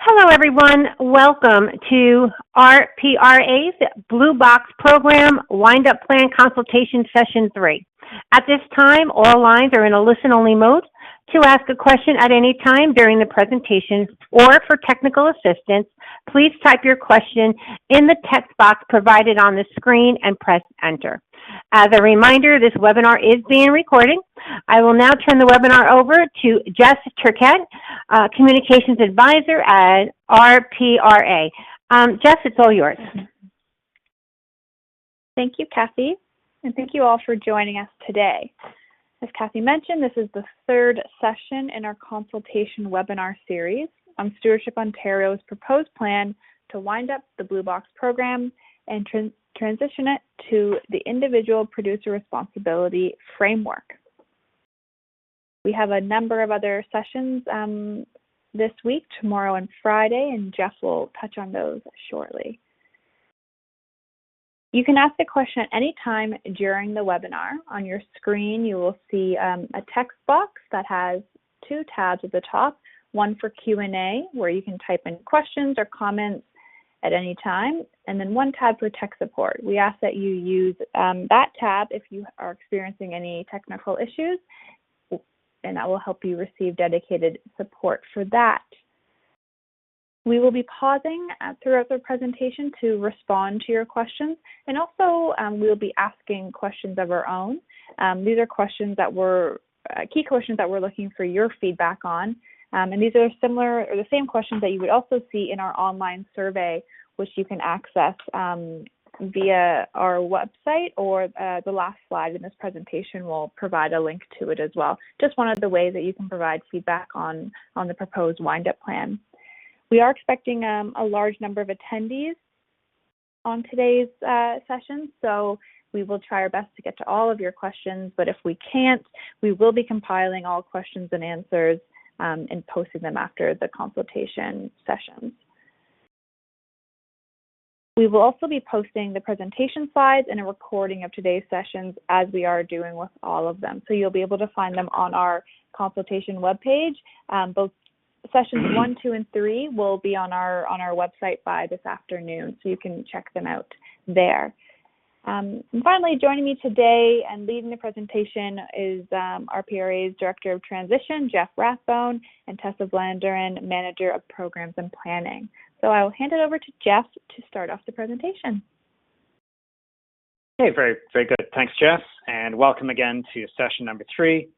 Hello, everyone. Welcome to RPRA's Blue Box Program Wind-Up Plan Consultation Session 3. At this time, all lines are in a listen-only mode. To ask a question at any time during the presentation or for technical assistance, please type your question in the text box provided on the screen and press enter. As a reminder, this webinar is being recorded. I will now turn the webinar over to Jess Turkett, Communications Advisor at RPRA. Jess, it's all yours. Thank you, Kathy, and thank you all for joining us today. As Kathy mentioned, this is the third session in our consultation webinar series on Stewardship Ontario's proposed plan to wind up the Blue Box program and transition it to the individual producer responsibility framework. We have a number of other sessions this week, tomorrow and Friday, and Jeff will touch on those shortly. You can ask a question at any time during the webinar. On your screen, you will see a text box that has two tabs at the top, one for Q&A, where you can type in questions or comments at any time, and then one tab for tech support. We ask that you use that tab if you are experiencing any technical issues, and that will help you receive dedicated support for that. We will be pausing throughout the presentation to respond to your questions, and also we will be asking questions of our own. These are questions that key questions that we're looking for your feedback on, and these are similar or the same questions that you would also see in our online survey, which you can access via our website, or the last slide in this presentation will provide a link to it as well. Just one of the ways that you can provide feedback on the proposed wind-up plan. We are expecting a large number of attendees on today's session, so we will try our best to get to all of your questions, but if we can't, we will be compiling all questions and answers and posting them after the consultation sessions. We will also be posting the presentation slides and a recording of today's sessions, as we are doing with all of them. So you'll be able to find them on our consultation webpage. Both sessions 1, 2, and 3 will be on our website by this afternoon, so you can check them out there. And finally, joining me today and leading the presentation is RPRA's Director of Transition, Jeff Rathbone, and Tessa Blanderin, Manager of Programs and Planning. So I will hand it over to Jeff to start off the presentation. Okay, very good. Thanks, Jess, and welcome again to session number 3.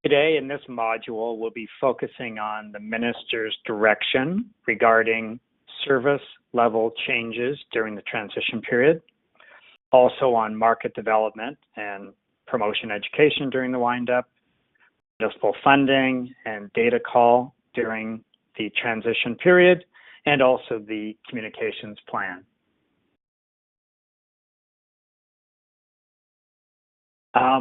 Today in this module, we'll be focusing on the Minister's direction regarding service level changes during the transition period, also on market development and promotion education during the wind-up, municipal funding and data call during the transition period, and also the communications plan. I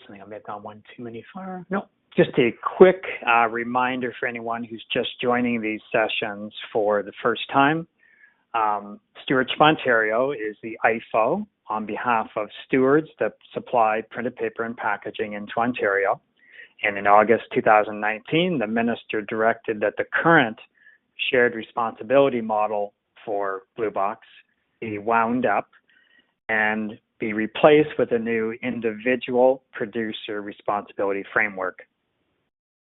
think I made that one too many far. No, just a quick reminder for anyone who's just joining these sessions for the first time. Stewardship Ontario is the IFO on behalf of stewards that supply printed paper and packaging into Ontario. And in August 2019, the minister directed that the current shared responsibility model for Blue Box be wound up and be replaced with a new individual producer responsibility framework.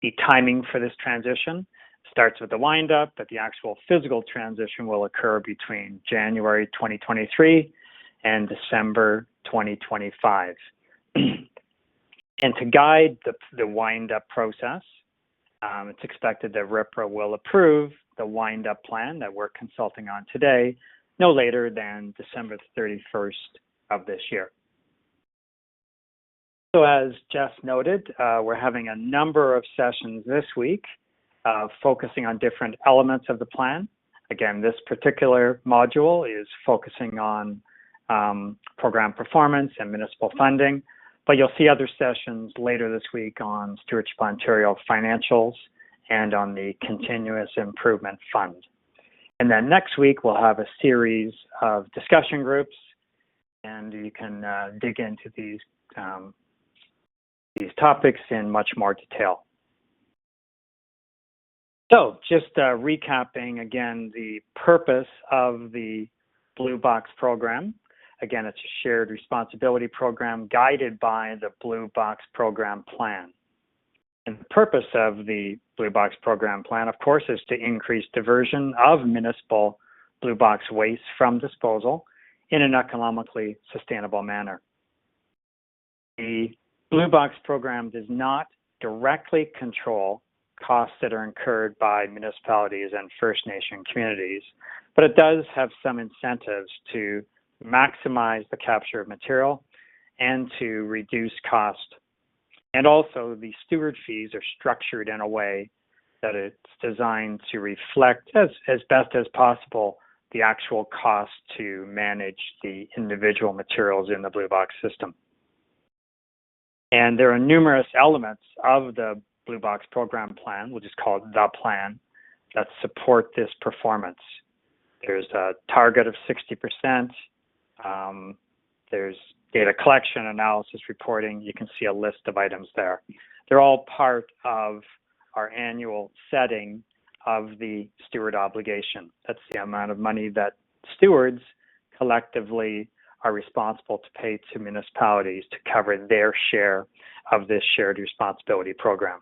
The timing for this transition starts with the wind-up, but the actual physical transition will occur between January 2023 and December 2025. And to guide the wind-up process, it's expected that RPRA will approve the wind-up plan that we're consulting on today, no later than December 31st of this year. So as Jess noted, we're having a number of sessions this week focusing on different elements of the plan. Again, this particular module is focusing on program performance and municipal funding, but you'll see other sessions later this week on Stewardship Ontario financials and on the Continuous Improvement Fund. And then next week, we'll have a series of discussion groups, and you can dig into these topics in much more detail. So just recapping again the purpose of the Blue Box program. Again, it's a shared responsibility program guided by the Blue Box program plan. And the purpose of the Blue Box program plan, of course, is to increase diversion of municipal Blue Box waste from disposal in an economically sustainable manner. The Blue Box program does not directly control costs that are incurred by municipalities and First Nation communities, but it does have some incentives to maximize the capture of material and to reduce cost. And also the steward fees are structured in a way that it's designed to reflect as best as possible the actual cost to manage the individual materials in the Blue Box system. And there are numerous elements of the Blue Box program plan, we'll just call it the plan, that support this performance. There's a target of 60%. There's data collection, analysis, reporting. You can see a list of items there. They're all part of our annual setting of the steward obligation. That's the amount of money that stewards collectively are responsible to pay to municipalities to cover their share of this shared responsibility program.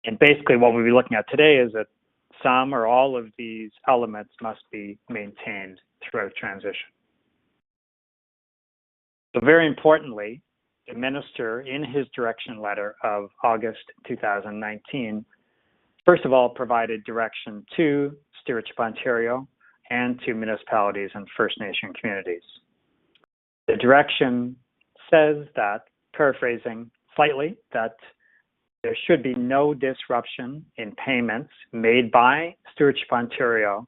And basically what we'll be looking at today is that some or all of these elements must be maintained throughout transition. So very importantly, the minister in his direction letter of August 2019, first of all, provided direction to Stewardship Ontario and to municipalities and First Nation communities. The direction says that, paraphrasing slightly, that there should be no disruption in payments made by Stewardship Ontario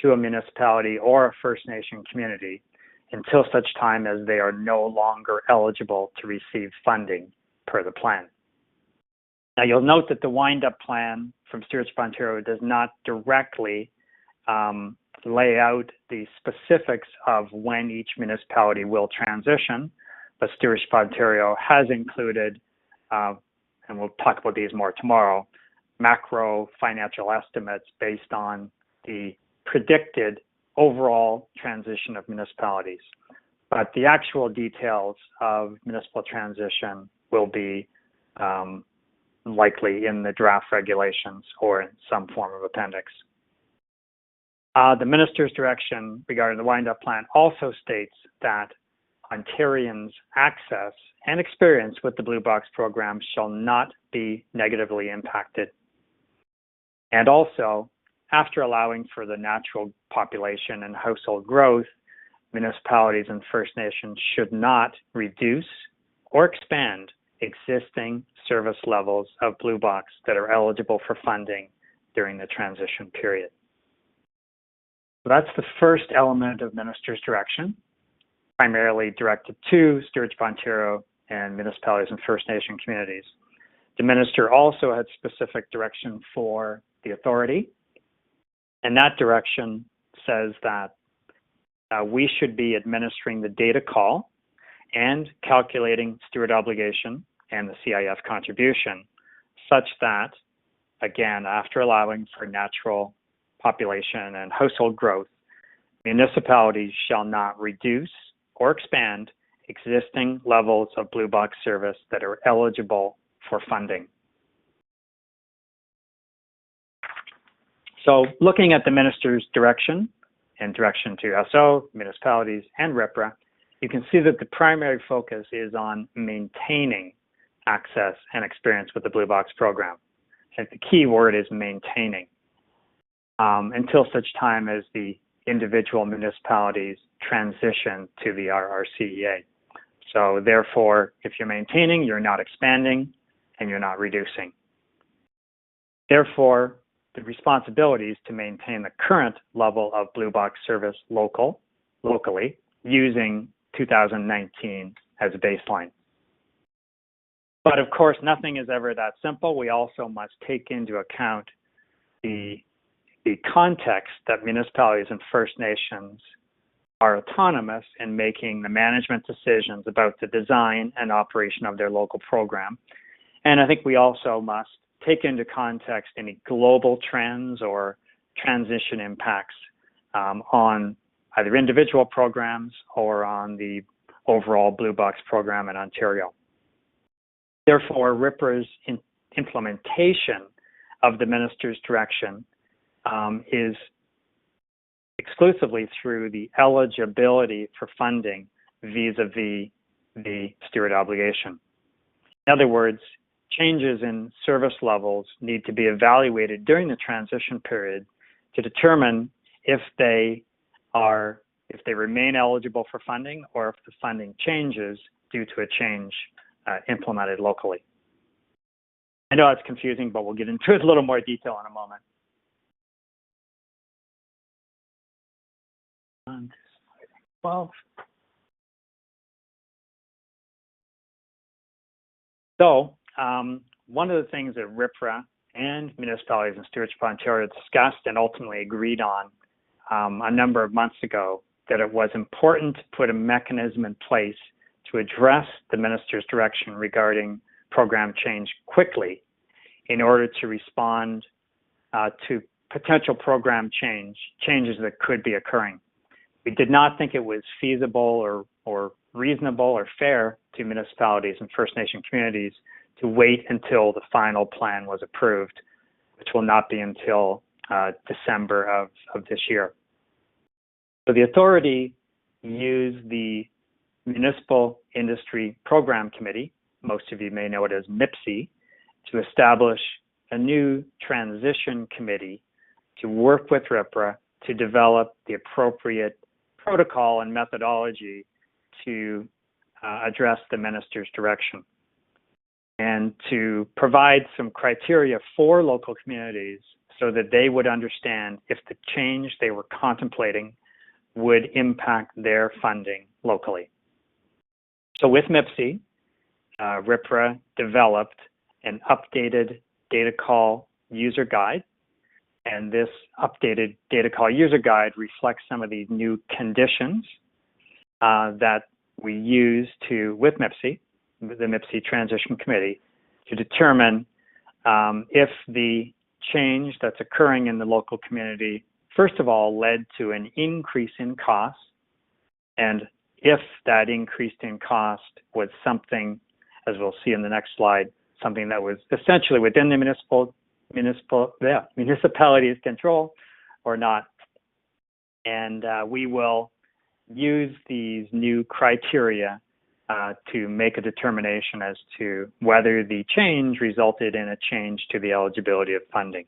to a municipality or a First Nation community until such time as they are no longer eligible to receive funding per the plan. Now you'll note that the wind-up plan from Stewardship Ontario does not directly lay out the specifics of when each municipality will transition, but Stewardship Ontario has included, and we'll talk about these more tomorrow, macro financial estimates based on the predicted overall transition of municipalities. But the actual details of municipal transition will be likely in the draft regulations or in some form of appendix. The minister's direction regarding the wind-up plan also states that Ontarians' access and experience with the Blue Box program shall not be negatively impacted. And also, after allowing for the natural population and household growth, municipalities and First Nations should not reduce or expand existing service levels of Blue Box that are eligible for funding during the transition period. So that's the first element of minister's direction, primarily directed to Stewardship Ontario and municipalities and First Nation communities. The minister also had specific direction for the authority, and that direction says that we should be administering the data call and calculating steward obligation and the CIF contribution such that, again, after allowing for natural population and household growth, municipalities shall not reduce or expand existing levels of Blue Box service that are eligible for funding. So looking at the minister's direction and direction to SO, municipalities, and RPRA, you can see that the primary focus is on maintaining access and experience with the Blue Box program. And the key word is maintaining until such time as the individual municipalities transition to the RRCEA. So therefore, if you're maintaining, you're not expanding and you're not reducing. Therefore, the responsibility is to maintain the current level of Blue Box service locally using 2019 as a baseline. But of course, nothing is ever that simple. We also must take into account the context that municipalities and First Nations are autonomous in making the management decisions about the design and operation of their local program. And I think we also must take into context any global trends or transition impacts on either individual programs or on the overall Blue Box program in Ontario. Therefore, RPRA's implementation of the Minister's direction is exclusively through the eligibility for funding vis-a-vis the steward obligation. In other words, changes in service levels need to be evaluated during the transition period to determine if they remain eligible for funding or if the funding changes due to a change implemented locally. I know it's confusing, but we'll get into it a little more detail in a moment. On to slide 12. So one of the things that RPRA and municipalities and Stewardship Ontario discussed and ultimately agreed on a number of months ago, that it was important to put a mechanism in place to address the Minister's direction regarding program change quickly in order to respond to potential program changes that could be occurring. We did not think it was feasible or reasonable or fair to municipalities and First Nation communities to wait until the final plan was approved, which will not be until December of this year. So the authority used the Municipal Industry Program Committee, most of you may know it as MIPC, to establish a new transition committee to work with RPRA to develop the appropriate protocol and methodology to address the Minister's direction, and to provide some criteria for local communities so that they would understand if the change they were contemplating would impact their funding locally. So with MIPC, RPRA developed an updated data call user guide, and this updated data call user guide reflects some of these new conditions that we use with MIPC, the MIPC Transition Committee, to determine if the change that's occurring in the local community, first of all, led to an increase in cost, and if that increase in cost was something, as we'll see in the next slide, something that was essentially within the municipality's control or not. And we will use these new criteria to make a determination as to whether the change resulted in a change to the eligibility of funding.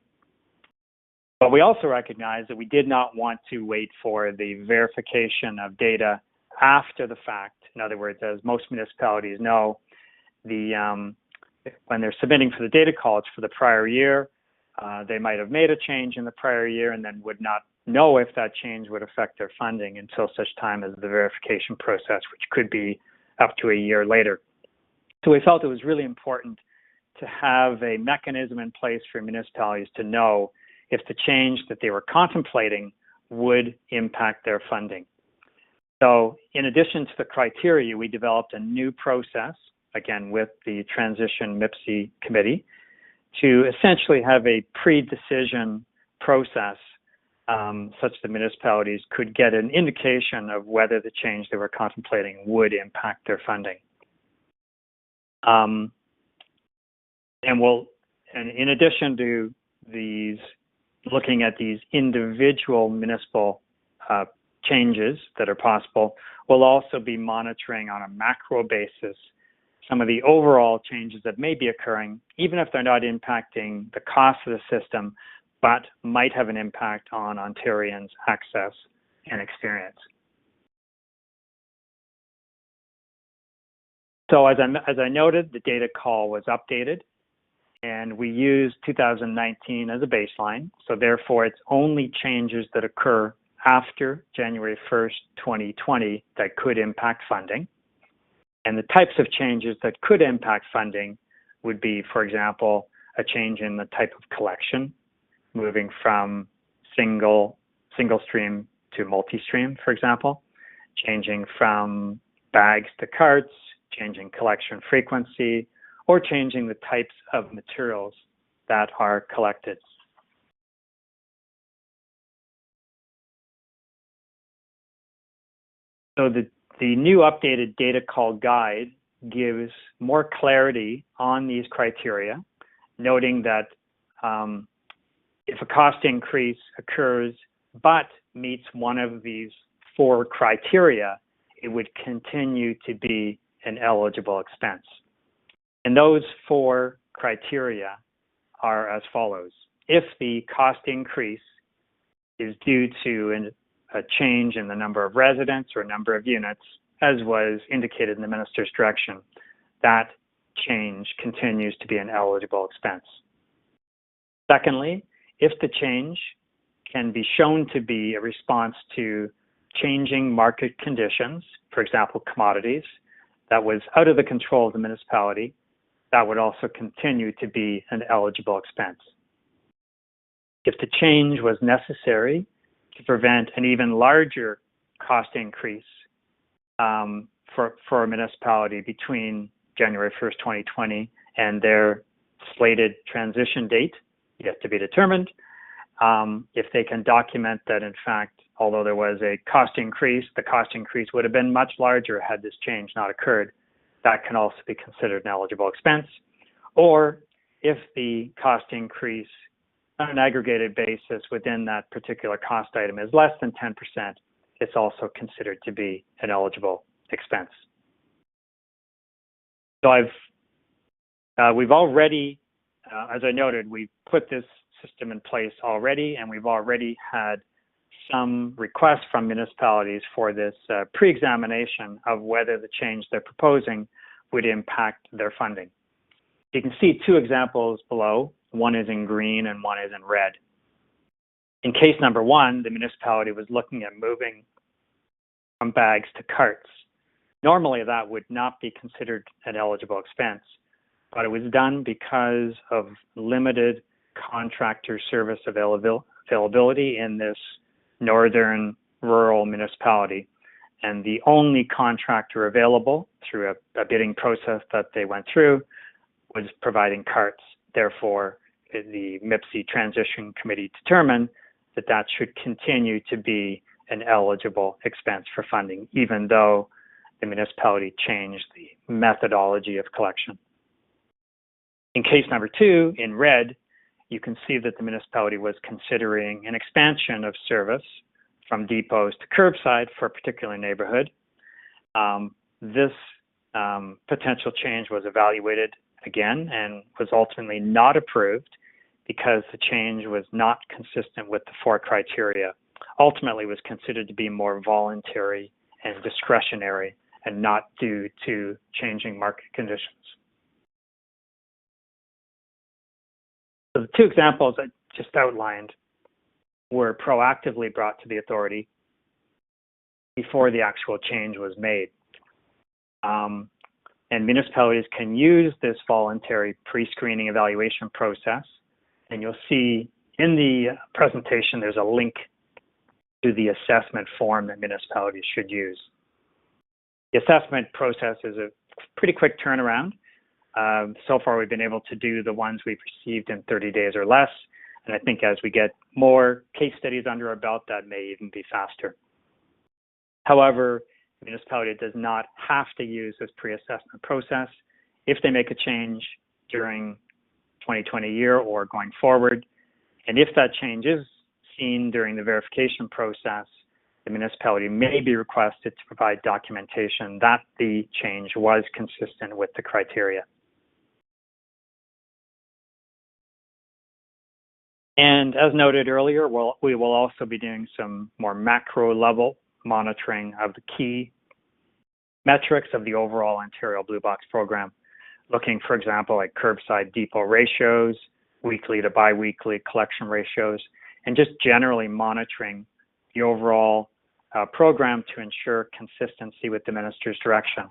But we also recognize that we did not want to wait for the verification of data after the fact. In other words, as most municipalities know, when they're submitting for the data call, it's for the prior year. They might have made a change in the prior year and then would not know if that change would affect their funding until such time as the verification process, which could be up to a year later. So we felt it was really important to have a mechanism in place for municipalities to know if the change that they were contemplating would impact their funding. So in addition to the criteria, we developed a new process, again with the Transition MIPC Committee, to essentially have a pre-decision process such that municipalities could get an indication of whether the change they were contemplating would impact their funding. And in addition to these, looking at these individual municipal changes that are possible, we'll also be monitoring on a macro basis some of the overall changes that may be occurring, even if they're not impacting the cost of the system, but might have an impact on Ontarians' access and experience. So as I noted, the data call was updated, and we used 2019 as a baseline. So therefore, it's only changes that occur after January 1st, 2020 that could impact funding. And the types of changes that could impact funding would be, for example, a change in the type of collection, moving from single stream to multi-stream, for example, changing from bags to carts, changing collection frequency, or changing the types of materials that are collected. So the new updated data call guide gives more clarity on these criteria, noting that if a cost increase occurs but meets one of these 4 criteria, it would continue to be an eligible expense. And those 4 criteria are as follows. If the cost increase is due to a change in the number of residents or number of units, as was indicated in the minister's direction, that change continues to be an eligible expense. Secondly, if the change can be shown to be a response to changing market conditions, for example, commodities, that was out of the control of the municipality, that would also continue to be an eligible expense. If the change was necessary to prevent an even larger cost increase for a municipality between January 1st, 2020 and their slated transition date, yet to be determined, if they can document that, in fact, although there was a cost increase, the cost increase would have been much larger had this change not occurred, that can also be considered an eligible expense. Or if the cost increase on an aggregated basis within that particular cost item is less than 10%, it's also considered to be an eligible expense. So we've already, as I noted, we've put this system in place already, and we've already had some requests from municipalities for this pre-examination of whether the change they're proposing would impact their funding. You can see 2 examples below. One is in green and one is in red. In case number 1, the municipality was looking at moving from bags to carts. Normally, that would not be considered an eligible expense, but it was done because of limited contractor service availability in this northern rural municipality. And the only contractor available through a bidding process that they went through was providing carts. Therefore, the MIPC Transition Committee determined that that should continue to be an eligible expense for funding, even though the municipality changed the methodology of collection. In case number 2, in red, you can see that the municipality was considering an expansion of service from depots to curbside for a particular neighborhood. This potential change was evaluated again and was ultimately not approved because the change was not consistent with the 4 criteria. Ultimately, it was considered to be more voluntary and discretionary and not due to changing market conditions. So the 2 examples I just outlined were proactively brought to the authority before the actual change was made. And municipalities can use this voluntary pre-screening evaluation process. And you'll see in the presentation, there's a link to the assessment form that municipalities should use. The assessment process is a pretty quick turnaround. So far, we've been able to do the ones we've received in 30 days or less. And I think as we get more case studies under our belt, that may even be faster. However, the municipality does not have to use this pre-assessment process. If they make a change during 2020 year or going forward, and if that change is seen during the verification process, the municipality may be requested to provide documentation that the change was consistent with the criteria. And as noted earlier, we will also be doing some more macro level monitoring of the key metrics of the overall Ontario Blue Box program, looking, for example, at curbside depot ratios, weekly to biweekly collection ratios, and just generally monitoring the overall program to ensure consistency with the minister's direction,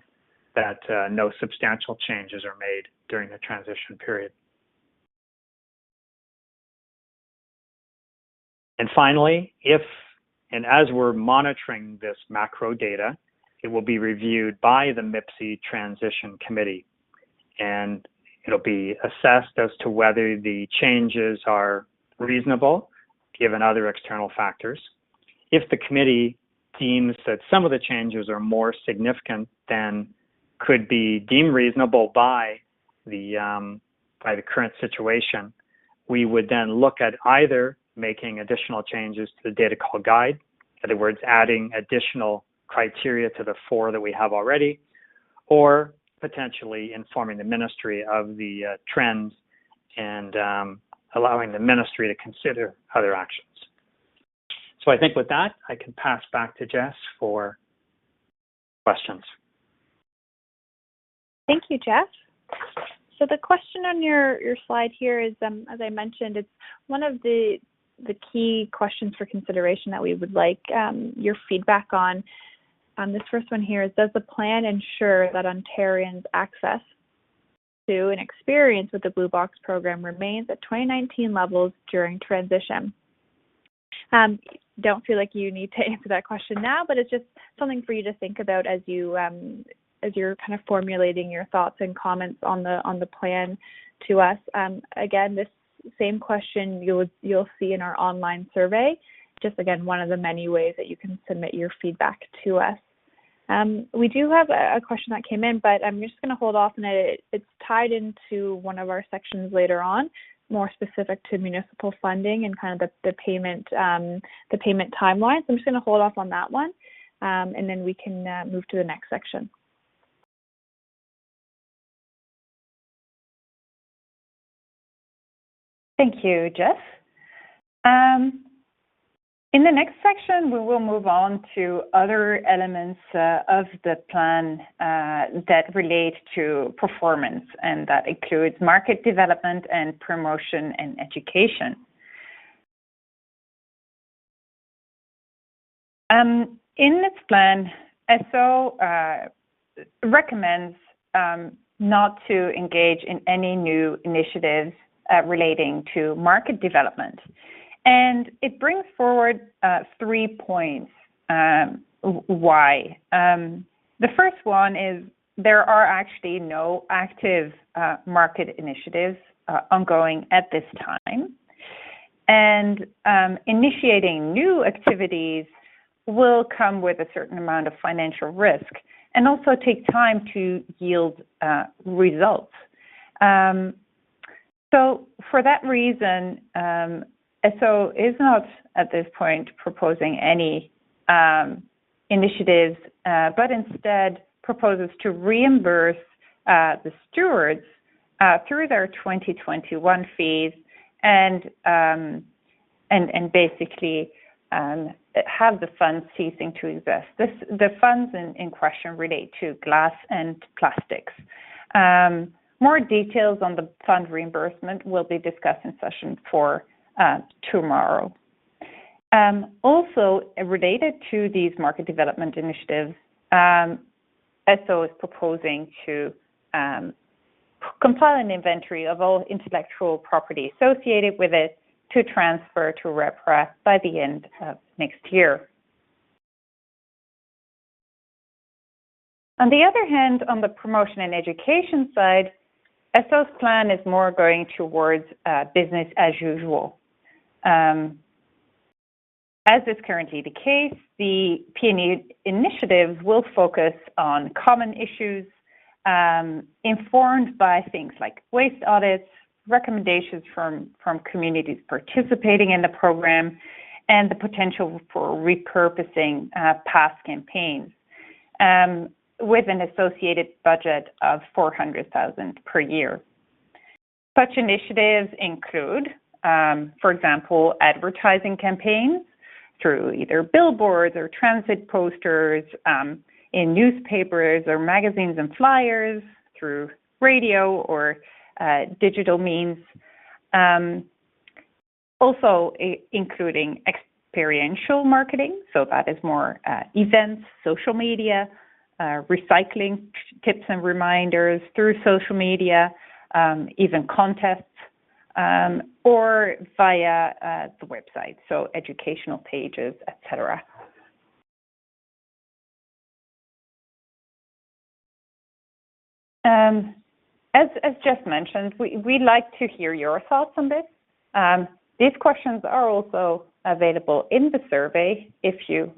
that no substantial changes are made during the transition period. And finally, if and as we're monitoring this macro data, it will be reviewed by the MIPC Transition Committee. And It'll be assessed as to whether the changes are reasonable given other external factors. If the committee deems that some of the changes are more significant than could be deemed reasonable by the current situation, we would then look at either making additional changes to the data call guide, in other words, adding additional criteria to the 4 that we have already, or potentially informing the ministry of the trends and allowing the ministry to consider other actions. So I think with that, I can pass back to Jess for questions. Thank you, Jeff. So the question on your slide here is, as I mentioned, it's one of the key questions for consideration that we would like your feedback on. This first one here is, does the plan ensure that Ontarians' access to and experience with the Blue Box program remains at 2019 levels during transition? Don't feel like you need to answer that question now, but it's just something for you to think about as you're kind of formulating your thoughts and comments on the plan to us. Again, this same question you'll see in our online survey. Just again, one of the many ways that you can submit your feedback to us. We do have a question that came in, but I'm just going to hold off, and it's tied into one of our sections later on, more specific to municipal funding and kind of the payment timeline. So I'm just going to hold off on that one, and then we can move to the next section. Thank you, Jeff. In the next section, we will move on to other elements of the plan that relate to performance, and that includes market development and promotion and education. In its plan, SO recommends not to engage in any new initiatives relating to market development. And it brings forward 3 points why. The first one is there are actually no active market initiatives ongoing at this time. And initiating new activities will come with a certain amount of financial risk and also take time to yield results. So for that reason, SO is not at this point proposing any initiatives, but instead proposes to reimburse the stewards through their 2021 fees and basically have the funds ceasing to exist. The funds in question relate to glass and plastics. More details on the fund reimbursement will be discussed in session 4 tomorrow. Also, related to these market development initiatives, SO is proposing to compile an inventory of all intellectual property associated with it to transfer to RPRA by the end of next year. On the other hand, on the promotion and education side, SO's plan is more going towards business as usual. As is currently the case, the P&E initiatives will focus on common issues informed by things like waste audits, recommendations from communities participating in the program, and the potential for repurposing past campaigns, with an associated budget of $400,000 per year. Such initiatives include, for example, advertising campaigns through either billboards or transit posters, in newspapers or magazines and flyers, through radio or digital means, also including experiential marketing, so that is more events, social media, recycling tips and reminders through social media, even contests, or via the website, so educational pages, etc. As just mentioned, we'd like to hear your thoughts on this. These questions are also available in the survey if you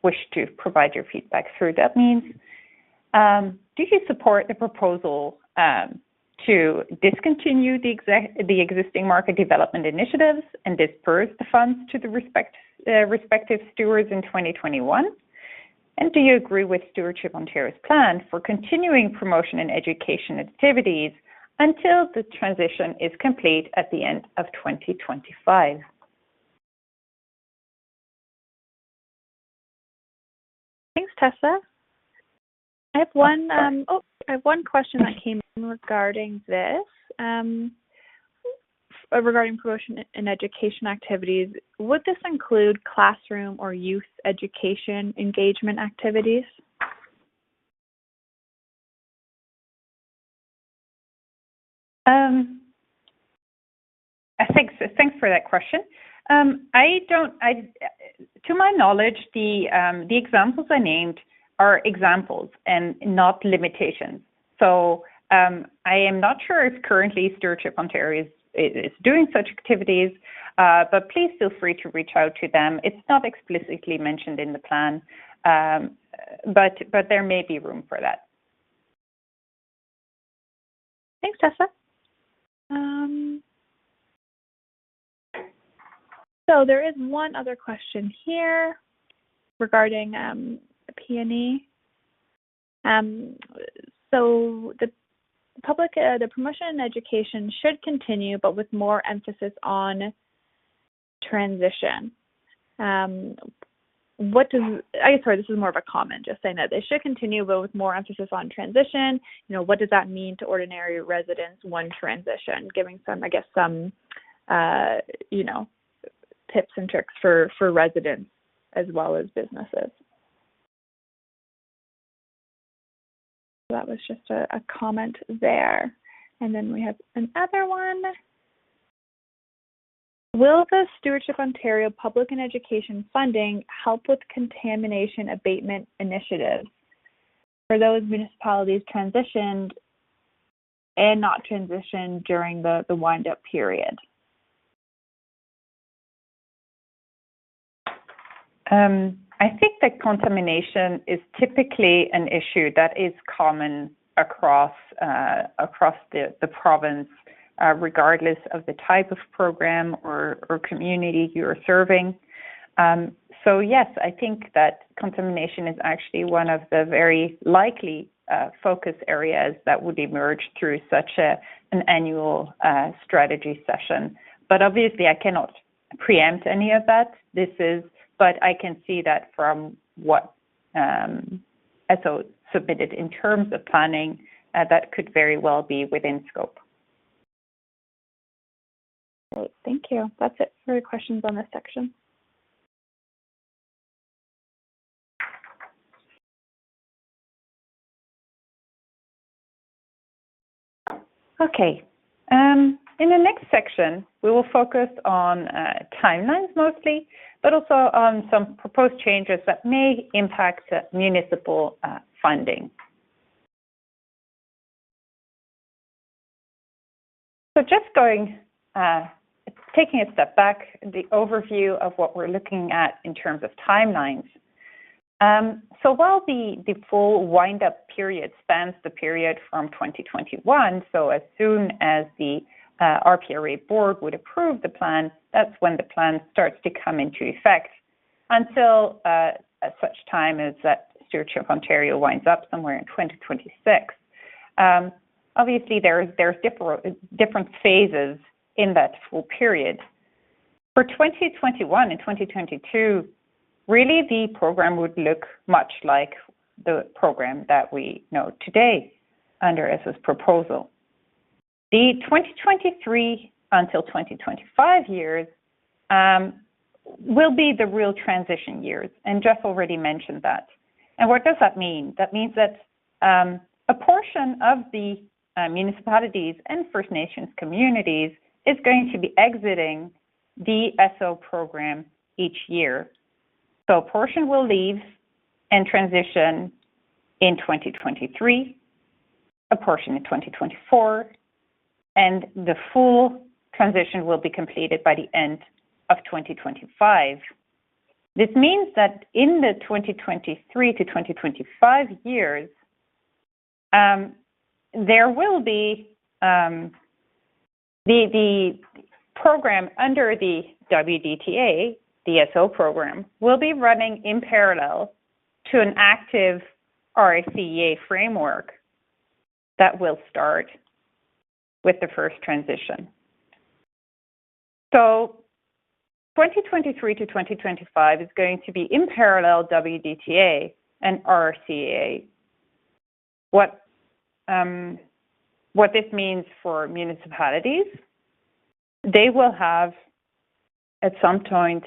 wish to provide your feedback through that means. Do you support the proposal to discontinue the existing market development initiatives and disperse the funds to the respective stewards in 2021? And do you agree with Stewardship Ontario's plan for continuing promotion and education activities until the transition is complete at the end of 2025? Thanks, Tessa. I have one. I have one question that came in regarding this. Regarding promotion and education activities, would this include classroom or youth education engagement activities? Thanks for that question. To my knowledge, the examples I named are examples and not limitations. So I am not sure if currently Stewardship Ontario is doing such activities, but please feel free to reach out to them. It's not explicitly mentioned in the plan, but there may be room for that. Thanks, Tessa. So there is one other question here regarding P&E. So the promotion and education should continue, but with more emphasis on transition. This is more of a comment, just saying that they should continue, but with more emphasis on transition. What does that mean to ordinary residents when transition? Giving some tips and tricks for residents as well as businesses. So that was just a comment there. And then we have another one. Will the Stewardship Ontario Public and Education funding help with contamination abatement initiatives for those municipalities transitioned and not transitioned during the wind-up period? I think that contamination is typically an issue that is common across the province, regardless of the type of program or community you are serving. So yes, I think that contamination is actually one of the very likely focus areas that would emerge through such an annual strategy session. But obviously, I cannot preempt any of that. But I can see that from what ESO submitted in terms of planning, that could very well be within scope. Great, thank you. That's it for the questions on this section. Okay. In the next section, we will focus on timelines mostly, but also on some proposed changes that may impact municipal funding. So just taking a step back, the overview of what we're looking at in terms of timelines. So while the full wind-up period spans the period from 2021, so as soon as the RPRA board would approve the plan, that's when the plan starts to come into effect until such time as that Stewardship Ontario winds up somewhere in 2026. Obviously, there's different phases in that full period. For 2021 and 2022, really the program would look much like the program that we know today under ESO's proposal. The 2023 until 2025 years will be the real transition years, and Jeff already mentioned that. And what does that mean? That means that a portion of the municipalities and First Nations communities is going to be exiting the ESO program each year. So a portion will leave and transition in 2023. a portion in 2024, and the full transition will be completed by the end of 2025. This means that in the 2023 to 2025 years, there will be the program under the WDTA, the SO program, will be running in parallel to an active RPRA framework that will start with the first transition. So 2023 to 2025 is going to be in parallel WDTA and RPRA. What this means for municipalities, they will have at some point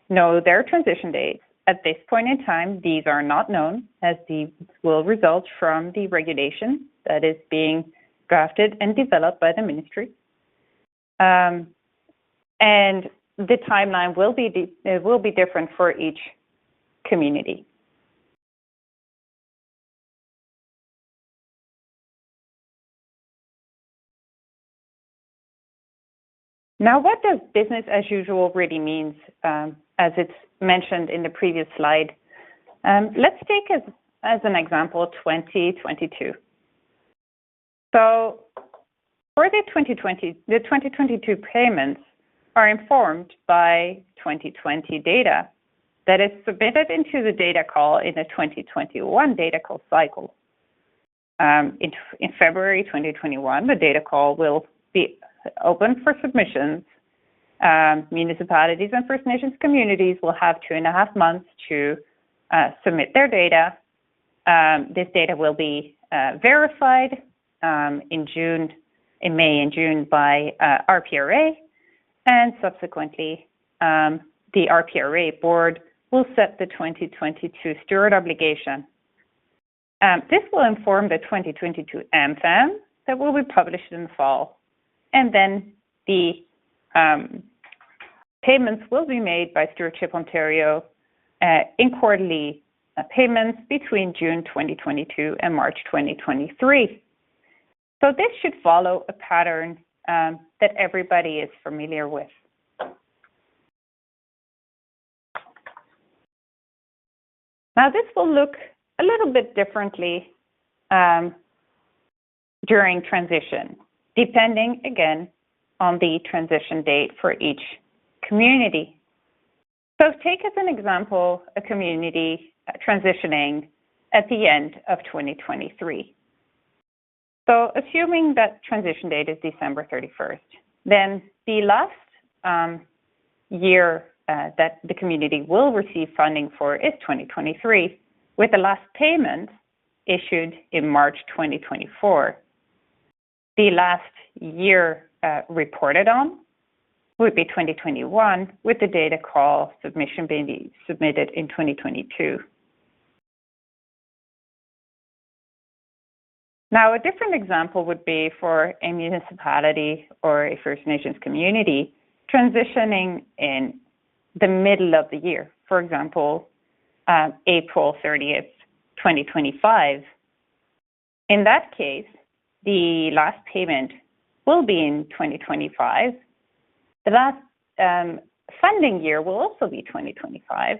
know their transition dates. At this point in time, these are not known, as these will result from the regulation that is being drafted and developed by the ministry. And the timeline will be different for each community. Now, what does business as usual really means, as it's mentioned in the previous slide? Let's take as an example 2022. So for the 2022 payments are informed by 2020 data that is submitted into the data call in the 2021 data call cycle. In February 2021, the data call will be open for submissions. Municipalities and First Nations communities will have 2.5 months to submit their data. This data will be verified in May and June by RPRA, and subsequently the RPRA board will set the 2022 steward obligation. This will inform the 2022 AMFAM that will be published in the fall. And then the payments will be made by Stewardship Ontario in quarterly payments between June 2022 and March 2023. So this should follow a pattern that everybody is familiar with. Now, this will look a little bit differently during transition, depending, again, on the transition date for each community. So take as an example a community transitioning at the end of 2023. So assuming that transition date is December 31st, then the last year that the community will receive funding for is 2023, with the last payment issued in March 2024. The last year reported on would be 2021, with the data call submission being submitted in 2022. Now, a different example would be for a municipality or a First Nations community transitioning in the middle of the year, for example, April 30th, 2025. In that case, the last payment will be in 2025. The last funding year will also be 2025.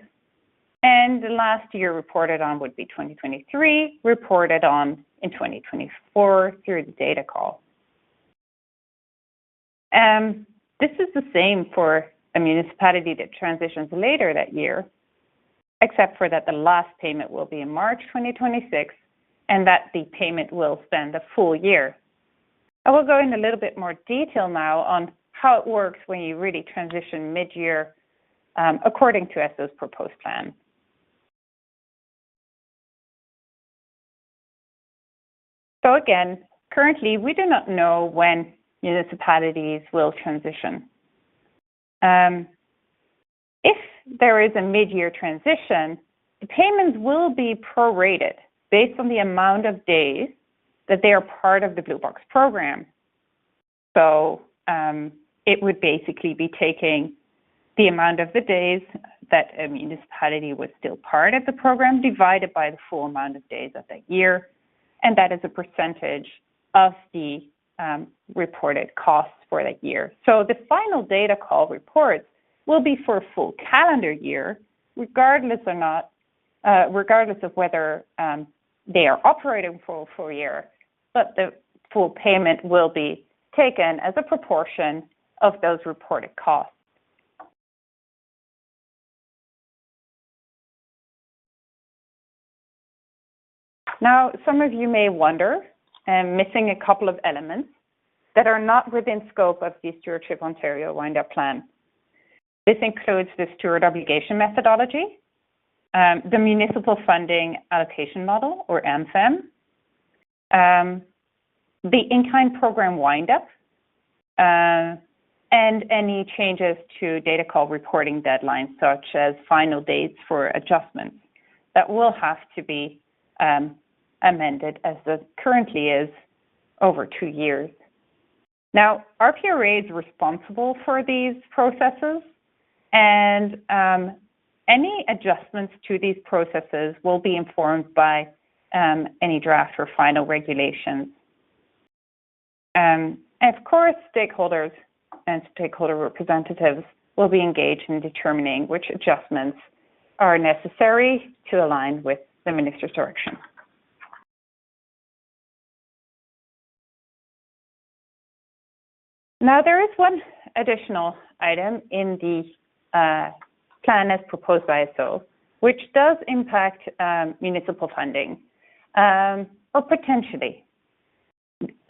And the last year reported on would be 2023, reported on in 2024 through the data call. This is the same for a municipality that transitions later that year, except for that the last payment will be in March 2026, and that the payment will span the full year. I will go in a little bit more detail now on how it works when you really transition mid-year according to ESO's proposed plan. So again, currently we do not know when municipalities will transition. If there is a mid-year transition, the payments will be prorated based on the amount of days that they are part of the Blue Box program. So it would basically be taking the amount of the days that a municipality was still part of the program divided by the full amount of days of that year, and that is a percentage of the reported costs for that year. So the final data call reports will be for a full calendar year, regardless of whether they are operating for a full year, but the full payment will be taken as a proportion of those reported costs. Now, some of you may wonder, missing a couple of elements that are not within scope of the Stewardship Ontario wind-up plan. This includes the steward obligation methodology, the municipal funding allocation model, or MFM, the in-kind program wind-up, and any changes to data call reporting deadlines, such as final dates for adjustments that will have to be amended, as it currently is, over 2 years. Now, RPRA is responsible for these processes, and any adjustments to these processes will be informed by any draft or final regulations. And of course, stakeholders and stakeholder representatives will be engaged in determining which adjustments are necessary to align with the Minister's direction. Now, there is one additional item in the plan as proposed by SO, which does impact municipal funding, or potentially.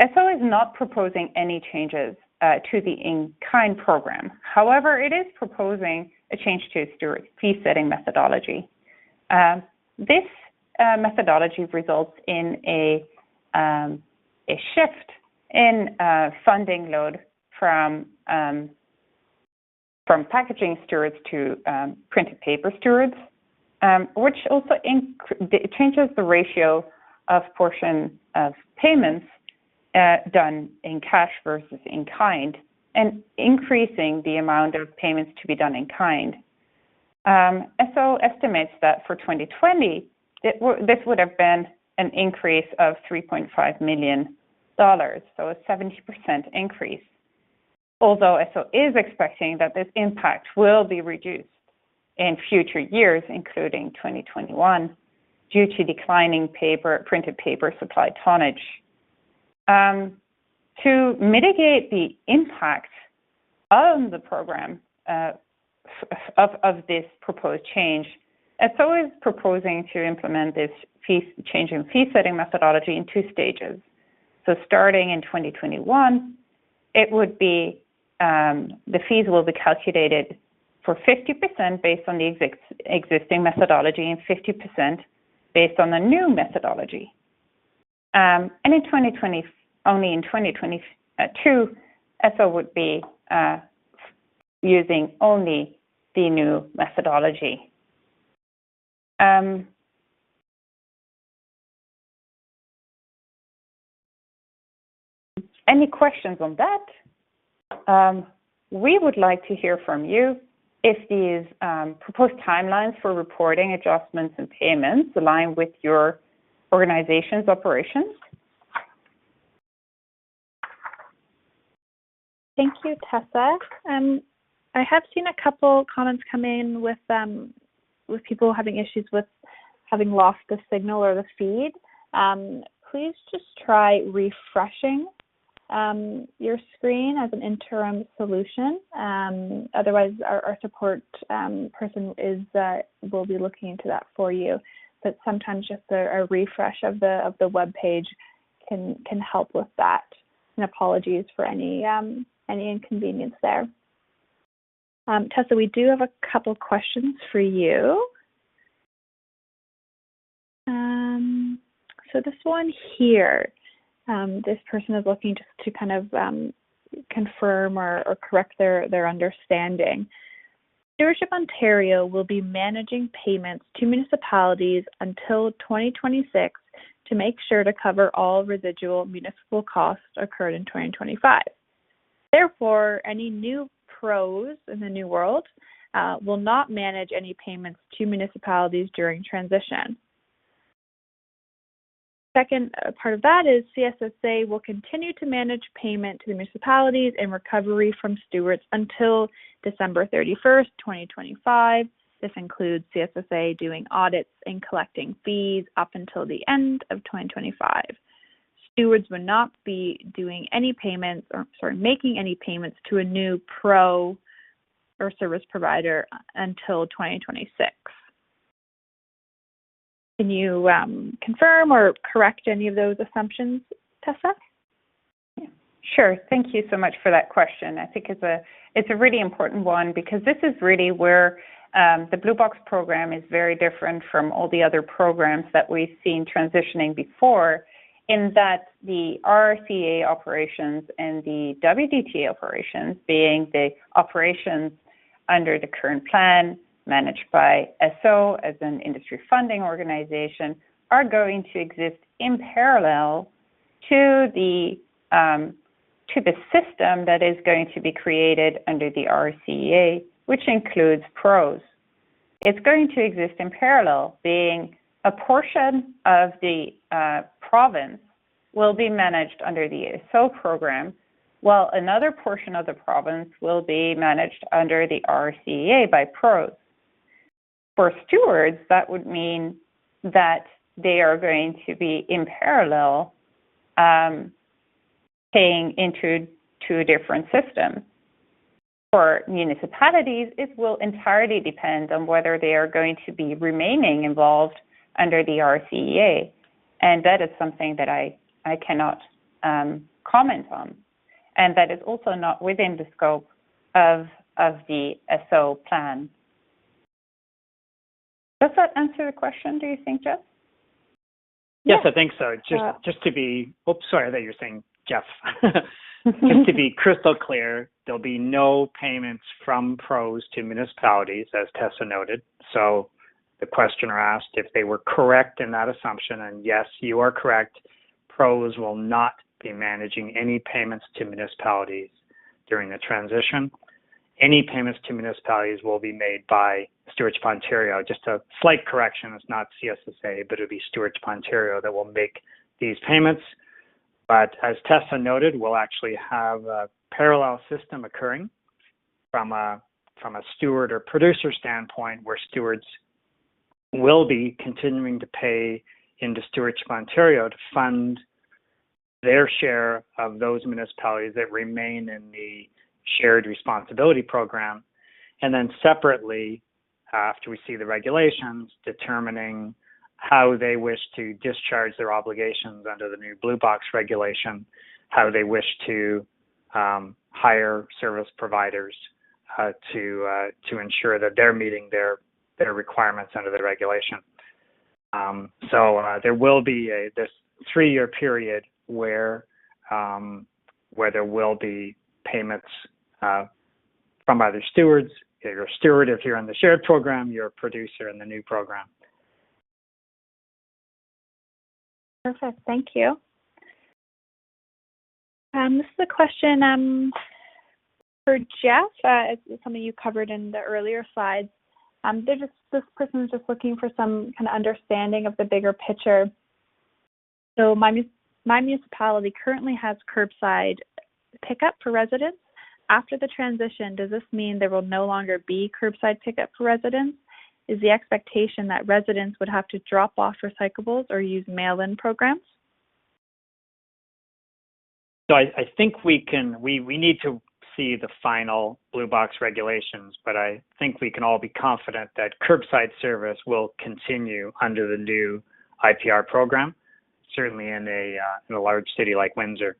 SO is not proposing any changes to the in-kind program. However, it is proposing a change to steward fee setting methodology. This methodology results in a shift in funding load from packaging stewards to printed paper stewards, which also changes the ratio of portion of payments done in cash versus in kind, and increasing the amount of payments to be done in kind. SO estimates that for 2020, this would have been an increase of $3.5 million, so a 70% increase. Although SO is expecting that this impact will be reduced in future years, including 2021, due to declining printed paper supply tonnage. To mitigate the impact on the program of this proposed change, SO is proposing to implement this change in fee setting methodology in 2 stages. So starting in 2021, it would be the fees will be calculated for 50% based on the existing methodology and 50% based on the new methodology. And in 2020, only in 2022, SO would be using only the new methodology. Any questions on that? We would like to hear from you if these proposed timelines for reporting adjustments and payments align with your organization's operations. Thank you, Tessa. I have seen a couple comments come in with people having issues with having lost the signal or the feed. Please just try refreshing your screen as an interim solution. Otherwise, our support person will be looking into that for you. But sometimes just a refresh of the web page can help with that. And apologies for any inconvenience there. Tessa, we do have a couple questions for you. So this one here, this person is looking just to kind of confirm or correct their understanding. Stewardship Ontario will be managing payments to municipalities until 2026 to make sure to cover all residual municipal costs occurred in 2025. Therefore, any new pros in the new world will not manage any payments to municipalities during transition. Second part of that is CSSA will continue to manage payment to the municipalities and recovery from stewards until December 31st, 2025. This includes CSSA doing audits and collecting fees up until the end of 2025. Stewards would not be doing any payments, making any payments to a new pro or service provider until 2026. Can you confirm or correct any of those assumptions, Tessa? Yeah. Sure. Thank you so much for that question. I think it's a really important one because this is really where the Blue Box program is very different from all the other programs that we've seen transitioning before, in that the RCA operations and the WDTA operations, being the operations under the current plan, managed by SO as an industry funding organization, are going to exist in parallel to the system that is going to be created under the RCA, which includes pros. It's going to exist in parallel, being a portion of the province will be managed under the SO program, while another portion of the province will be managed under the RCA by pros. For stewards, that would mean that they are going to be in parallel paying into two different systems. For municipalities, it will entirely depend on whether they are going to be remaining involved under the RCEA, and that is something that I cannot comment on, and that is also not within the scope of the SO plan. Does that answer the question, do you think, Jeff? Yes, I think so. Just to be, sorry, I thought you were saying Jeff. Just to be crystal clear, there'll be no payments from pros to municipalities, as Tessa noted. So the questioner asked if they were correct in that assumption, and yes, you are correct. Pros will not be managing any payments to municipalities during the transition. Any payments to municipalities will be made by Stewardship Ontario. Just a slight correction, it's not CSSA, but it'll be Stewardship Ontario that will make these payments. But as Tessa noted, we'll actually have a parallel system occurring from a steward or producer standpoint, where stewards will be continuing to pay into Stewardship Ontario to fund their share of those municipalities that remain in the shared responsibility program, and then separately, after we see the regulations, determining how they wish to discharge their obligations under the new Blue Box regulation, how they wish to hire service providers to ensure that they're meeting their requirements under the regulation. So there will be this 3-year period where there will be payments from either stewards. You're a steward if you're in the shared program, you're a producer in the new program. Perfect, thank you. This is a question for Jeff. It's something you covered in the earlier slides. This person is just looking for some kind of understanding of the bigger picture. So my municipality currently has curbside pickup for residents. After the transition, does this mean there will no longer be curbside pickup for residents? Is the expectation that residents would have to drop off recyclables or use mail-in programs? So I think we need to see the final Blue Box regulations, but I think we can all be confident that curbside service will continue under the new IPR program, certainly in a large city like Windsor.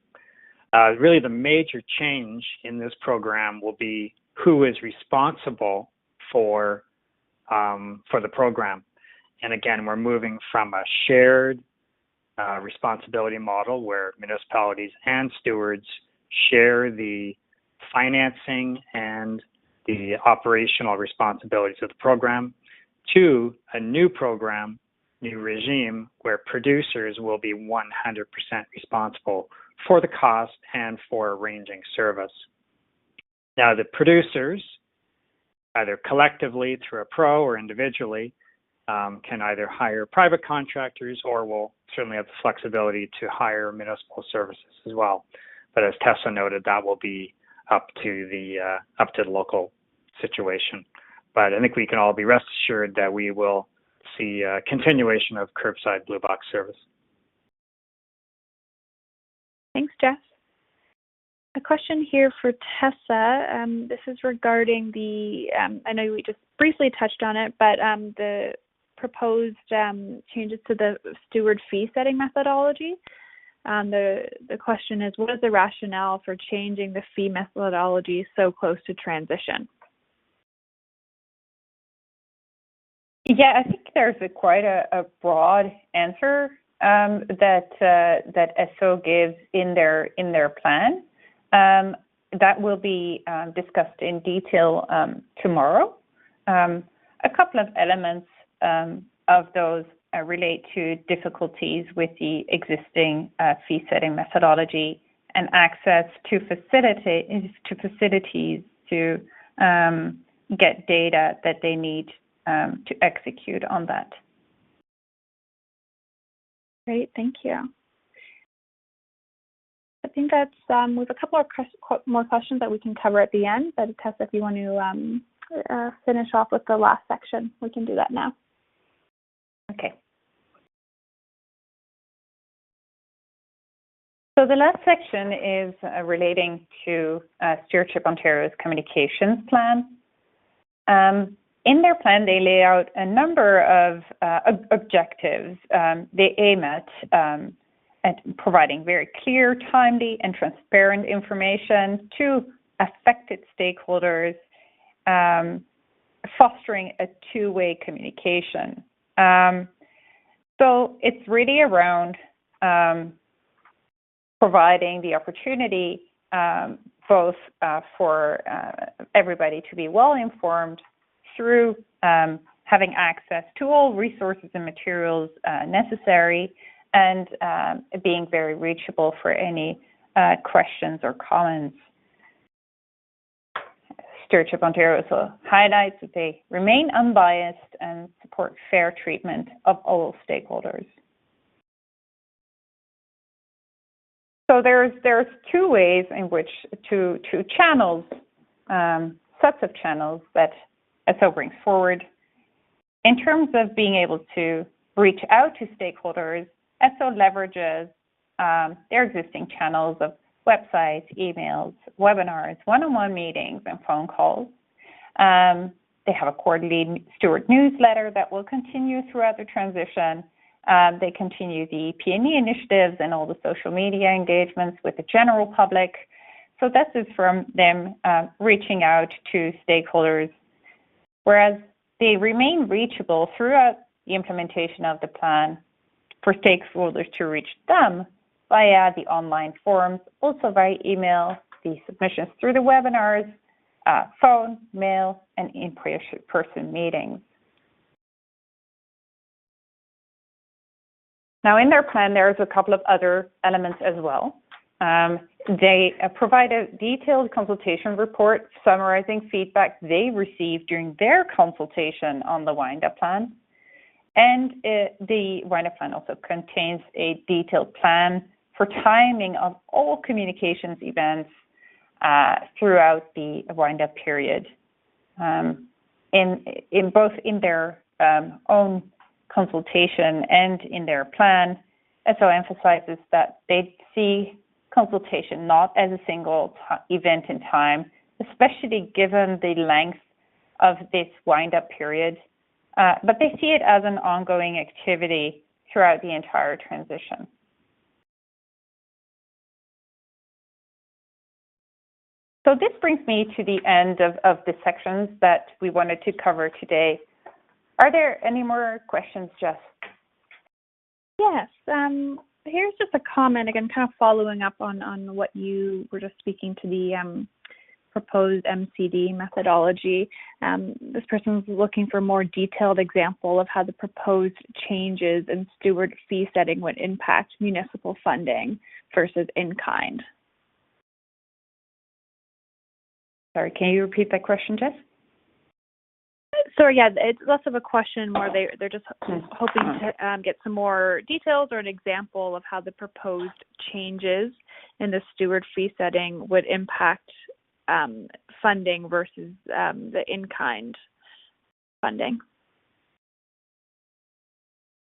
Really, the major change in this program will be who is responsible for the program. And again, we're moving from a shared responsibility model where municipalities and stewards share the financing and the operational responsibilities of the program, to a new program, new regime, where producers will be 100% responsible for the cost and for arranging service. Now, the producers, either collectively through a pro or individually, can either hire private contractors or will certainly have the flexibility to hire municipal services as well. But as Tessa noted, that will be up to the local situation. But I think we can all be rest assured that we will see a continuation of curbside blue box service. Thanks, Jeff. A question here for Tessa. This is regarding the, I know we just briefly touched on it, but the proposed changes to the steward fee setting methodology. The question is, what is the rationale for changing the fee methodology so close to transition? Yeah, I think there's quite a broad answer that SO gives in their plan. That will be discussed in detail tomorrow. A couple of elements of those relate to difficulties with the existing fee setting methodology and access to facilities to get data that they need to execute on that. Great, thank you. I think that's, we have a couple of more questions that we can cover at the end, but Tessa, if you want to finish off with the last section, we can do that now. Okay. So the last section is relating to Stewardship Ontario's communications plan. In their plan, they lay out a number of objectives. They aim at providing very clear, timely, and transparent information to affected stakeholders, fostering a two-way communication. So it's really around providing the opportunity both for everybody to be well informed through having access to all resources and materials necessary, and being very reachable for any questions or comments. Stewardship Ontario also highlights that they remain unbiased and support fair treatment of all stakeholders. So there's two ways in which two channels, sets of channels that SO brings forward. In terms of being able to reach out to stakeholders, SO leverages their existing channels of websites, emails, webinars, one-on-one meetings, and phone calls. They have a quarterly steward newsletter that will continue throughout the transition. They continue the P&E initiatives and all the social media engagements with the general public. So this is from them reaching out to stakeholders, whereas they remain reachable throughout the implementation of the plan for stakeholders to reach them via the online forums, also via email, the submissions through the webinars, phone, mail, and in-person meetings. Now, in their plan, there's a couple of other elements as well. They provide a detailed consultation report summarizing feedback they received during their consultation on the wind-up plan. And the wind-up plan also contains a detailed plan for timing of all communications events throughout the wind-up period. In both in their own consultation and in their plan, SO emphasizes that they see consultation not as a single event in time, especially given the length of this wind-up period, but they see it as an ongoing activity throughout the entire transition. So this brings me to the end of the sections that we wanted to cover today. Are there any more questions, Jess? Yes. Here's just a comment, again, kind of following up on what you were just speaking to the proposed MCD methodology. This person's looking for a more detailed example of how the proposed changes in steward fee setting would impact municipal funding versus in-kind. Sorry, can you repeat that question, Jess? So yeah, it's less of a question, more they're just hoping to get some more details or an example of how the proposed changes in the steward fee setting would impact funding versus the in-kind funding.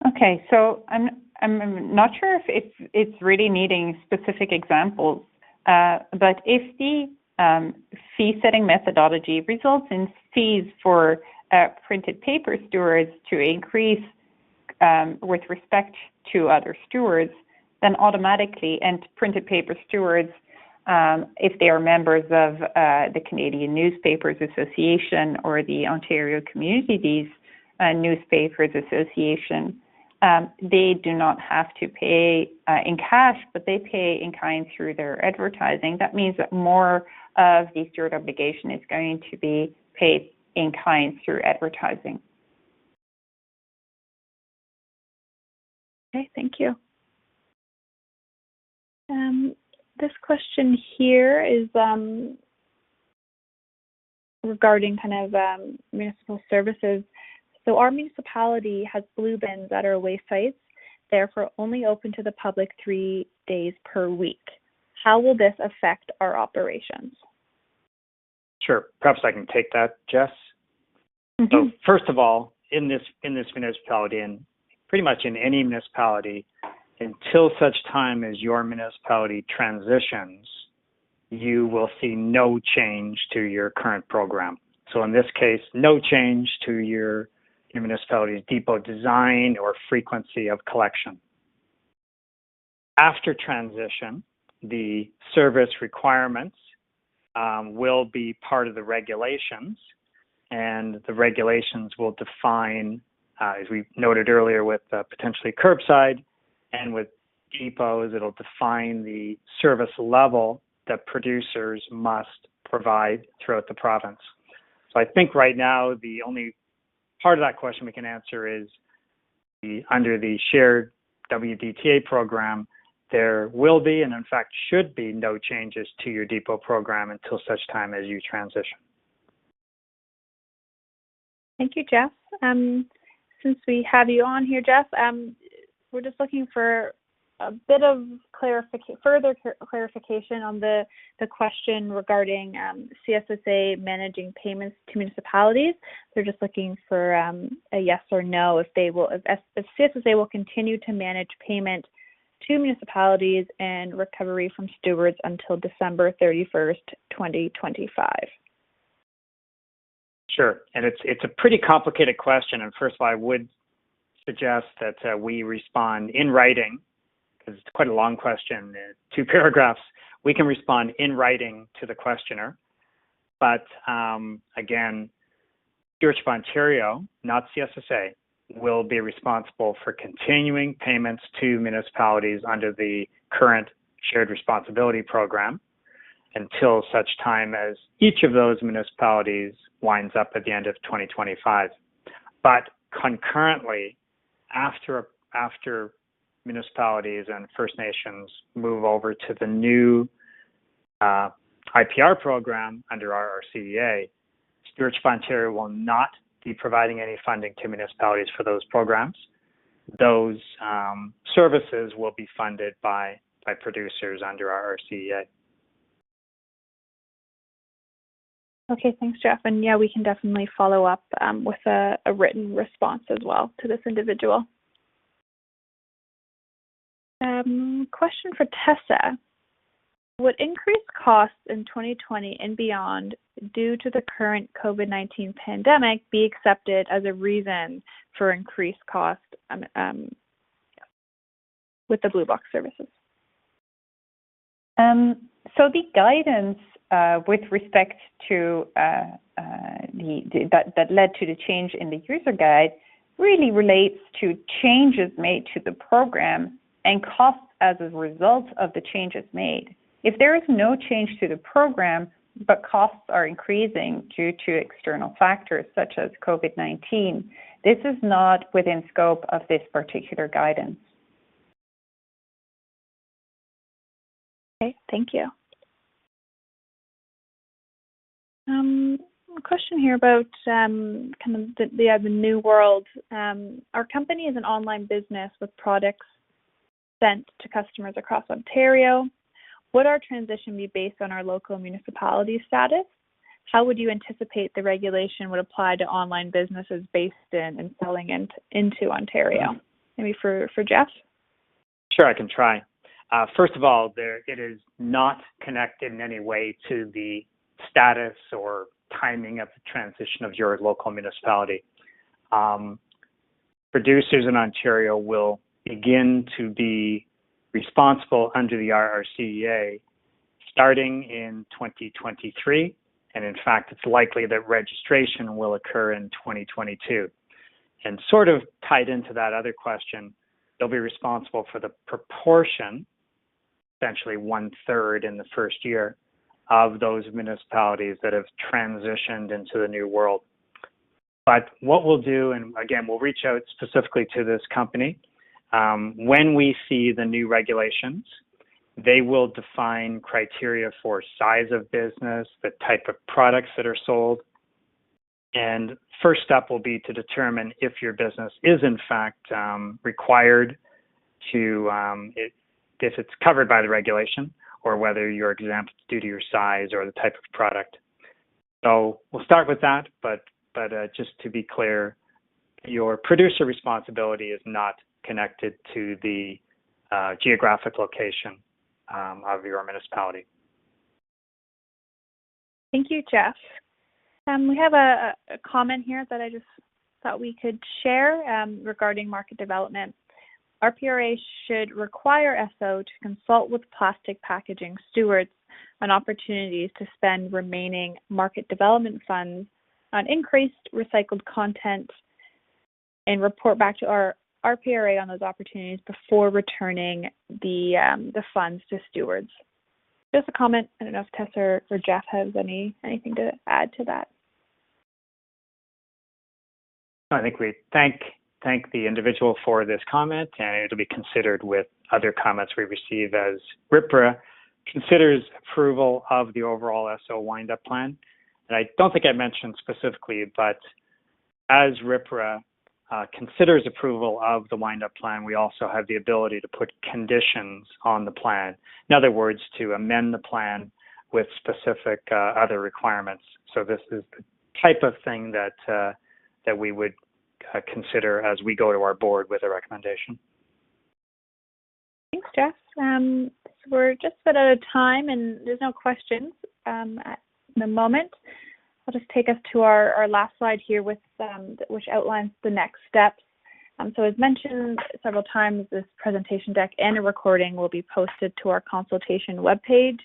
Okay, so I'm not sure if it's really needing specific examples, but if the fee setting methodology results in fees for printed paper stewards to increase with respect to other stewards, then automatically, and printed paper stewards, if they are members of the Canadian Newspapers Association or the Ontario Communities Newspapers Association, they do not have to pay in cash, but they pay in kind through their advertising. That means that more of the steward obligation is going to be paid in kind through advertising. Okay, thank you. This question here is regarding kind of municipal services. So our municipality has blue bins at our waste sites, therefore only open to the public 3 days per week. How will this affect our operations? Sure. Perhaps I can take that, Jess. Mm-hmm. So first of all, in this municipality, and pretty much in any municipality, until such time as your municipality transitions, you will see no change to your current program. So in this case, no change to your municipality's depot design or frequency of collection. After transition, the service requirements will be part of the regulations, and the regulations will define, as we noted earlier, with potentially curbside, and with depots, it'll define the service level that producers must provide throughout the province. So I think right now the only part of that question we can answer is under the shared WDTA program, there will be, and in fact should be, no changes to your depot program until such time as you transition. Thank you, Jeff. Since we have you on here, Jeff, we're just looking for a bit of further clarification on the question regarding CSSA managing payments to municipalities. They're just looking for a yes or no if CSSA will continue to manage payment to municipalities and recovery from stewards until December 31st, 2025. Sure, and it's a pretty complicated question. And first of all, I would suggest that we respond in writing, because it's quite a long question, 2 paragraphs. We can respond in writing to the questioner. But again, Stewardship Ontario, not CSSA, will be responsible for continuing payments to municipalities under the current shared responsibility program until such time as each of those municipalities winds up at the end of 2025. But concurrently, after municipalities and First Nations move over to the new IPR program under RRCEA, Stewardship Ontario will not be providing any funding to municipalities for those programs. Those services will be funded by producers under RRCEA. Okay, thanks, Jeff. And yeah, we can definitely follow up with a written response as well to this individual. Question for Tessa. Would increased costs in 2020 and beyond due to the current COVID-19 pandemic be accepted as a reason for increased cost with the Blue Box services? So the guidance with respect to that led to the change in the user guide really relates to changes made to the program and costs as a result of the changes made. If there is no change to the program, but costs are increasing due to external factors such as COVID-19, this is not within scope of this particular guidance. Okay, thank you. A question here about kind of the new world. Our company is an online business with products sent to customers across Ontario. Would our transition be based on our local municipality status? How would you anticipate the regulation would apply to online businesses based in and selling into Ontario? Maybe for Jeff? Sure, I can try. First of all, it is not connected in any way to the status or timing of the transition of your local municipality. Producers in Ontario will begin to be responsible under the RRCEA starting in 2023. And in fact, it's likely that registration will occur in 2022. And sort of tied into that other question, they'll be responsible for the proportion, essentially 1/3 in the first year, of those municipalities that have transitioned into the new world. But what we'll do, and again, we'll reach out specifically to this company, when we see the new regulations, they will define criteria for size of business, the type of products that are sold. And first step will be to determine if your business is in fact required to, if it's covered by the regulation, or whether you're exempt due to your size or the type of product. So we'll start with that, but just to be clear, your producer responsibility is not connected to the geographic location of your municipality. Thank you, Jeff. We have a comment here that I just thought we could share regarding market development. RPRA should require SO to consult with plastic packaging stewards on opportunities to spend remaining market development funds on increased recycled content and report back to our RPRA on those opportunities before returning the funds to stewards. Just a comment. I don't know if Tessa or Jeff has anything to add to that. I think we thank the individual for this comment, and it'll be considered with other comments we receive as RPRA considers approval of the overall SO wind-up plan. And I don't think I mentioned specifically, but as RPRA considers approval of the wind-up plan, we also have the ability to put conditions on the plan. In other words, to amend the plan with specific other requirements. So this is the type of thing that we would consider as we go to our board with a recommendation. Thanks, Jeff. So we're just about out of time, and there's no questions at the moment. I'll just take us to our last slide here, with which outlines the next steps. So as mentioned several times, this presentation deck and a recording will be posted to our consultation webpage.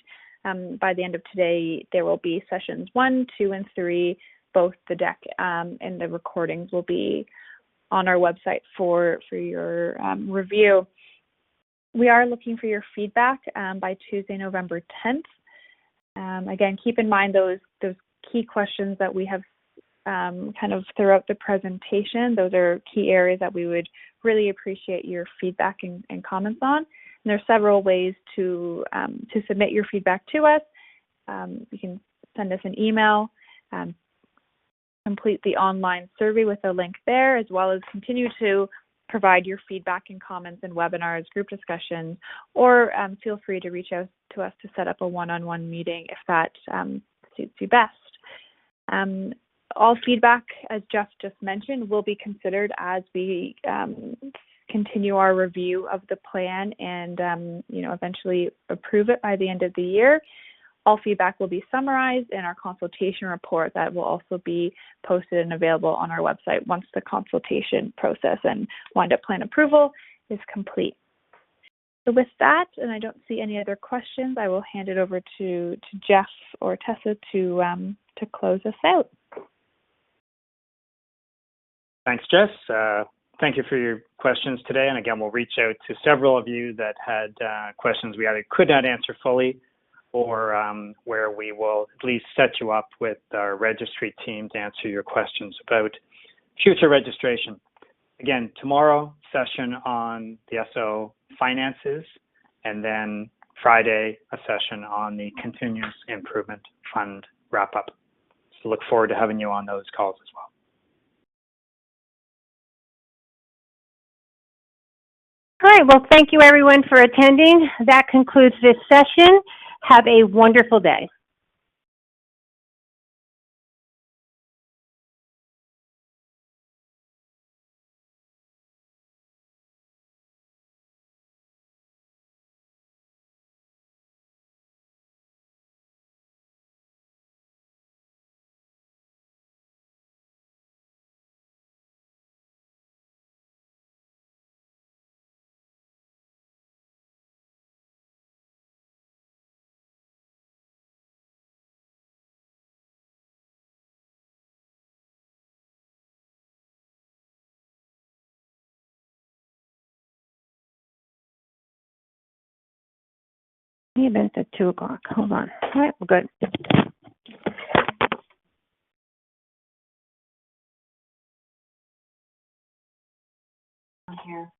By the end of today, there will be sessions 1, 2, and 3. Both the deck and the recordings will be on our website for your review. We are looking for your feedback by Tuesday, November 10th. Again, keep in mind those key questions that we have kind of throughout the presentation. Those are key areas that we would really appreciate your feedback and comments on. And there are several ways to submit your feedback to us. You can send us an email, complete the online survey with a link there, as well as continue to provide your feedback and comments in webinars, group discussions, or feel free to reach out to us to set up a one-on-one meeting if that suits you best. All feedback, as Jeff just mentioned, will be considered as we continue our review of the plan and eventually approve it by the end of the year. All feedback will be summarized in our consultation report that will also be posted and available on our website once the consultation process and wind-up plan approval is complete. So with that, and I don't see any other questions, I will hand it over to Jeff or Tessa to close us out. Thanks, Jess. Thank you for your questions today. And again, we'll reach out to several of you that had questions we either could not answer fully, or where we will at least set you up with our registry team to answer your questions about future registration. Again, tomorrow, session on the SO finances, and then Friday, a session on the Continuous Improvement Fund wrap-up. So look forward to having you on those calls as well. All right, well, thank you everyone for attending. That concludes this session. Have a wonderful day. The event's at 2 o'clock. Hold on. All right, we're good. On here.